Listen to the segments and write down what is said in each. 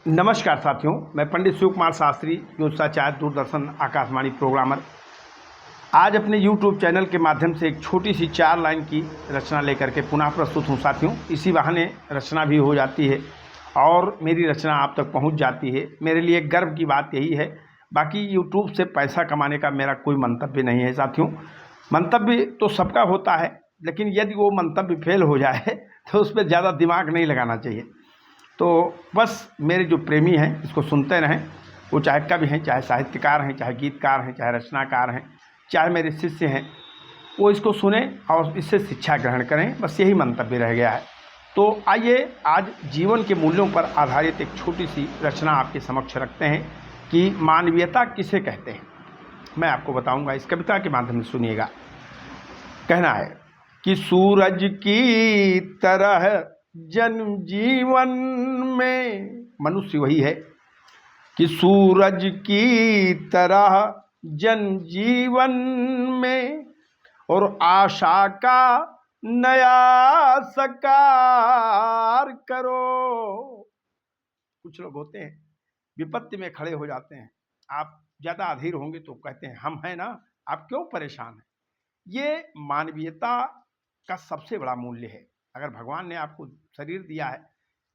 नमस्कार साथियों, मैं पंडित शिव कुमार शास्त्री, ज्योतिषाचार्य, दूरदर्शन आकाशवाणी प्रोग्रामर। आज अपने YouTube चैनल के माध्यम से एक छोटी सी 4 लाइन की रचना लेकर के पुनः प्रस्तुत हूँ साथियों। इसी बहाने रचना भी हो जाती है और मेरी रचना आप तक पहुँच जाती है। मेरे लिए गर्व की बात यही है। बाकी YouTube से पैसा कमाने का मेरा कोई मंतव्य नहीं है साथियों। मंतव्य तो सबका होता है, लेकिन यदि वो मंतव्य फेल हो जाए तो उस पर ज़्यादा दिमाग नहीं लगाना चाहिए। तो बस मेरे जो प्रेमी हैं इसको सुनते रहें, वो चाहे कवि हैं, चाहे साहित्यकार हैं, चाहे गीतकार हैं, चाहे रचनाकार हैं, चाहे मेरे शिष्य हैं, वो इसको सुने और इससे शिक्षा ग्रहण करें। बस यही मंतव्य रह गया है। तो आइए आज जीवन के मूल्यों पर आधारित एक छोटी सी रचना आपके समक्ष रखते हैं कि मानवीयता किसे कहते हैं। मैं आपको बताऊंगा, इस कविता के माध्यम से सुनिएगा। कहना है कि सूरज की तरह जन्म जीवन में, मनुष्य वही है कि सूरज की तरह जन्म जीवन में और आशा का नया सकार करो। कुछ लोग होते हैं विपत्ति में खड़े हो जाते हैं, आप ज़्यादा अधीर होंगे तो कहते हैं हम हैं ना, आप क्यों परेशान हैं। ये मानवीयता का सबसे बड़ा मूल्य है। अगर भगवान ने आपको शरीर दिया है,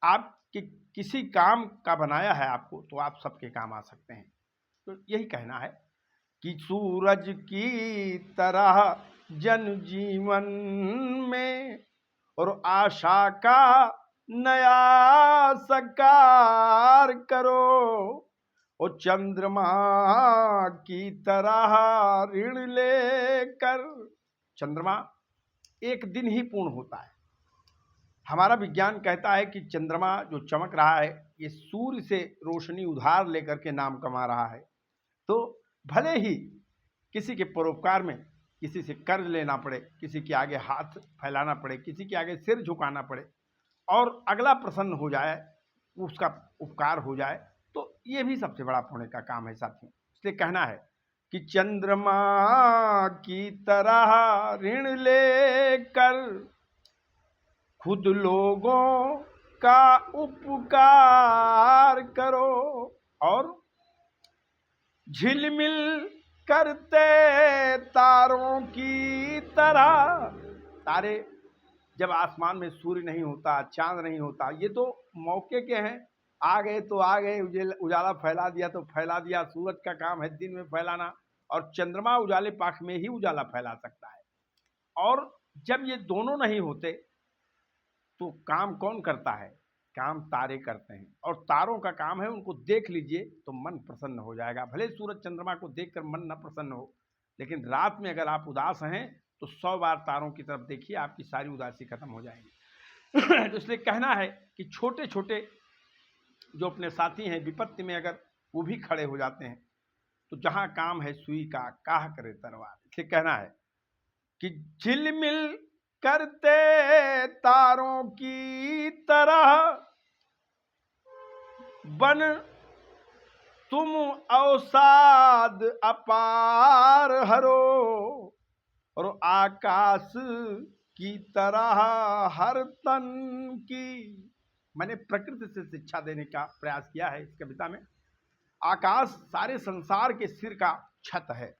आपके किसी काम का बनाया है आपको, तो आप सबके काम आ सकते हैं। तो यही कहना है कि सूरज की तरह जन जीवन में और आशा का नया सकार करो, और चंद्रमा की तरह ऋण लेकर। चंद्रमा एक दिन ही पूर्ण होता है। हमारा विज्ञान कहता है कि चंद्रमा जो चमक रहा है, ये सूर्य से रोशनी उधार लेकर के नाम कमा रहा है। तो भले ही किसी के परोपकार में किसी से कर्ज लेना पड़े, किसी के आगे हाथ फैलाना पड़े, किसी के आगे सिर झुकाना पड़े और अगला प्रसन्न हो जाए, उसका उपकार हो जाए, तो ये भी सबसे बड़ा पुण्य का काम है साथियों। इसलिए कहना है कि चंद्रमा की तरह ऋण लेकर खुद लोगों का उपकार करो, और झिलमिल करते तारों की तरह। तारे जब आसमान में सूर्य नहीं होता, चांद नहीं होता, ये तो मौके के हैं, आ गए तो आ गए, उजाला फैला दिया तो फैला दिया। सूरज का काम है दिन में फैलाना, और चंद्रमा उजाले पाख में ही उजाला फैला सकता है। और जब ये दोनों नहीं होते तो काम कौन करता है? काम तारे करते हैं, और तारों का काम है, उनको देख लीजिए तो मन प्रसन्न हो जाएगा। भले सूरज चंद्रमा को देखकर मन न प्रसन्न हो, लेकिन रात में अगर आप उदास हैं तो 100 बार तारों की तरफ देखिए, आपकी सारी उदासी खत्म हो जाएगी। तो इसलिए कहना है कि छोटे छोटे जो अपने साथी हैं, विपत्ति में अगर वो भी खड़े हो जाते हैं, तो जहां काम है सुई का काह करे तलवार। इसलिए कहना है कि झिलमिल करते तारों की तरह बन तुम अवसाद अपार हरो, और आकाश की तरह हर तन की। मैंने प्रकृति से शिक्षा देने का प्रयास किया है इस कविता में। आकाश सारे संसार के सिर का छत है,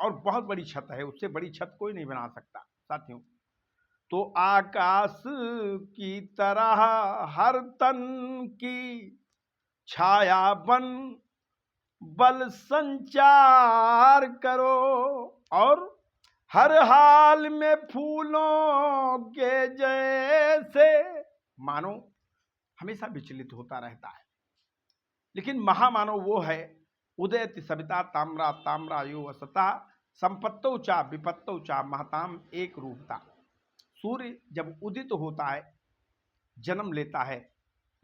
और बहुत बड़ी छत है, उससे बड़ी छत कोई नहीं बना सकता साथियों। तो आकाश की तरह हर तन की छाया बन बल संचार करो, और हर हाल में फूलों के जैसे। मानो हमेशा विचलित होता रहता है, लेकिन महामानव वो है, उदयति सविता ताम्रा ताम्रा यो असता संपत्तौ चा विपत्तौ चा महताम एक रूपता। सूर्य जब उदित होता है, जन्म लेता है,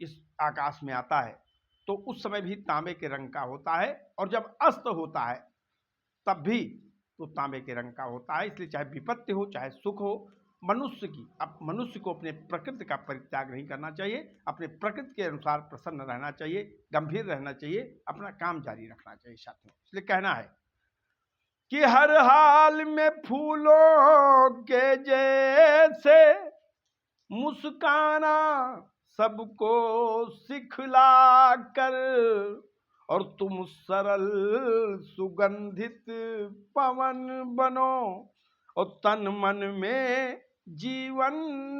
इस आकाश में आता है, तो उस समय भी तांबे के रंग का होता है, और जब अस्त होता है तब भी तो तांबे के रंग का होता है। इसलिए चाहे विपत्ति हो चाहे सुख हो, मनुष्य को अपने प्रकृति का परित्याग नहीं करना चाहिए, अपने प्रकृति के अनुसार प्रसन्न रहना चाहिए, गंभीर रहना चाहिए, अपना काम जारी रखना चाहिए साथियों। इसलिए कहना है कि हर हाल में फूलों के जैसे मुस्काना सबको सिखला कर, और तुम सरल सुगंधित पवन बनो, और तन मन में जीवन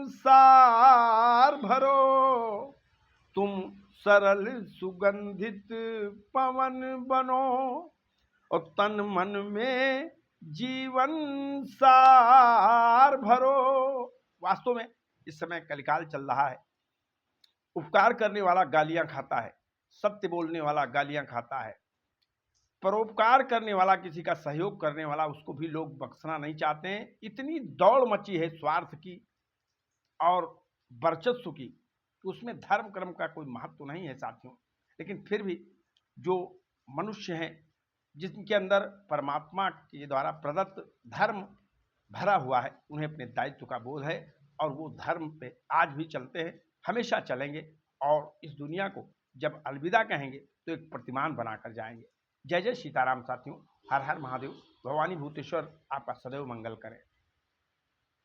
सार भरो। तुम सरल सुगंधित पवन बनो, और तन मन में जीवन सार भरो। वास्तव में इस समय कलिकाल चल रहा है। उपकार करने वाला गालियां खाता है, सत्य बोलने वाला गालियां खाता है, परोपकार करने वाला, किसी का सहयोग करने वाला, उसको भी लोग बख्शना नहीं चाहते हैं। इतनी दौड़ मची है स्वार्थ की और वर्चस्व की कि उसमें धर्म कर्म का कोई महत्व नहीं है साथियों। लेकिन फिर भी जो मनुष्य हैं, जिनके अंदर परमात्मा के द्वारा प्रदत्त धर्म भरा हुआ है, उन्हें अपने दायित्व का बोध है और वो धर्म पे आज भी चलते हैं, हमेशा चलेंगे। और इस दुनिया को जब अलविदा कहेंगे तो एक प्रतिमान बनाकर जाएंगे। जय जय सीताराम साथियों। हर हर महादेव। भवानी भूतेश्वर आपका सदैव मंगल करें।